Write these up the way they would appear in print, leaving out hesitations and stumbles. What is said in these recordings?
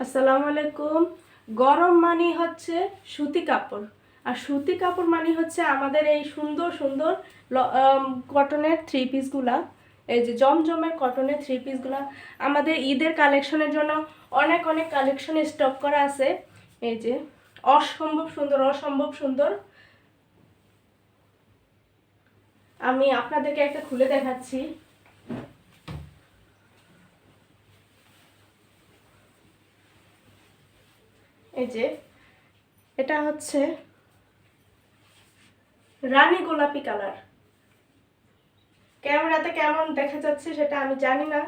আসসালামু আলাইকুম। গরম মানে হচ্ছে সুতি কাপড়, আর সুতি কাপড় মানে হচ্ছে আমাদের এই সুন্দর সুন্দর কটনের থ্রি পিসগুলা। এই যে জমজমের কটনের থ্রি পিসগুলা আমাদের ঈদের কালেকশনের জন্য অনেক অনেক কালেকশন স্টক করা আছে। এই যে অসম্ভব সুন্দর, অসম্ভব সুন্দর। আমি আপনাদেরকে একটা খুলে দেখাচ্ছি। এই যে এটা হচ্ছে রানী গোলাপি কালার। ক্যামেরাতে কেমন দেখা যাচ্ছে সেটা আমি জানি না,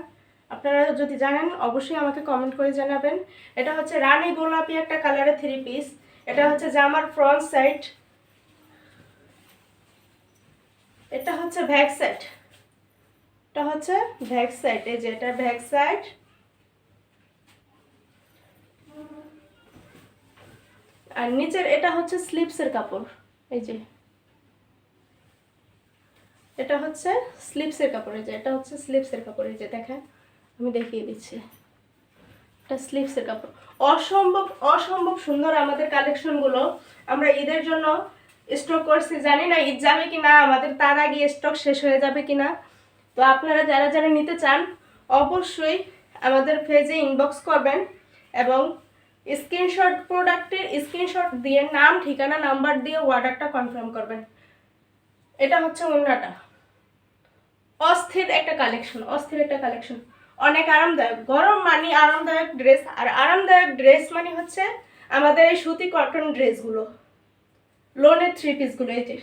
আপনারা যদি জানেন অবশ্যই আমাকে কমেন্ট করে জানাবেন। এটা হচ্ছে রানী গোলাপি একটা কালারের থ্রি পিস। এটা হচ্ছে জামার ফ্রন্ট সাইড, এটা হচ্ছে ব্যাক সাইড, এটা হচ্ছে ব্যাক সাইড। এই যে এটা ব্যাক সাইড, আর নিচের এটা হচ্ছে স্লিপসের কাপড়। এই যে এটা হচ্ছে স্লিপসের কাপড়। এই যে এটা হচ্ছে স্লিপসের কাপড়। এই যে দেখেন, আমি দেখিয়ে দিচ্ছি, এটা স্লিপসের কাপড়। অসম্ভব অসম্ভব সুন্দর আমাদের কালেকশনগুলো। আমরা ঈদের জন্য স্টক করছি, জানি না ঈদ যাবে কিনা, আমাদের তার আগে স্টক শেষ হয়ে যাবে কিনা। তো আপনারা যারা যারা নিতে চান অবশ্যই আমাদের পেজে ইনবক্স করবেন এবং স্ক্রিনশট, প্রোডাক্টের স্ক্রিনশট দিয়ে নাম, ঠিকানা, নাম্বার দিয়ে অর্ডারটা কনফার্ম করবেন। এটা হচ্ছে ওড়নাটা। অস্থির একটা কালেকশন, অস্থির একটা কালেকশন, অনেক আরামদায়ক। গরম মানে আরামদায়ক ড্রেস, আর আরামদায়ক ড্রেস মানে হচ্ছে আমাদের এই সুতি কটন ড্রেসগুলো, লোনের থ্রি পিসগুলো। এই যে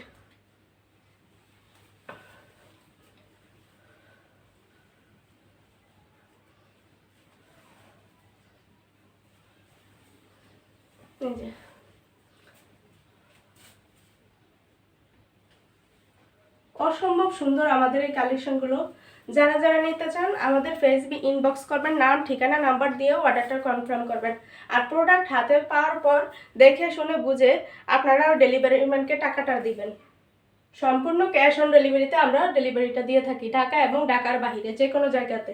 এই যে অসম্ভব সুন্দর আমাদের এই কালেকশনগুলো। যারা যারা নিতে চান আমাদের ফেসবুকে ইনবক্স করবেন, নাম, ঠিকানা, নাম্বার দিয়েও অর্ডারটা কনফার্ম করবেন। আর প্রোডাক্ট হাতে পাওয়ার পর দেখে শুনে বুঝে আপনারাও ডেলিভারি ম্যানকে টাকাটা দিবেন। সম্পূর্ণ ক্যাশ অন ডেলিভারিতে আমরা ডেলিভারিটা দিয়ে থাকি, ঢাকা এবং ঢাকার বাইরে যে কোনো জায়গাতে।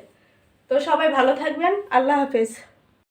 তো সবাই ভালো থাকবেন, আল্লাহ হাফেজ।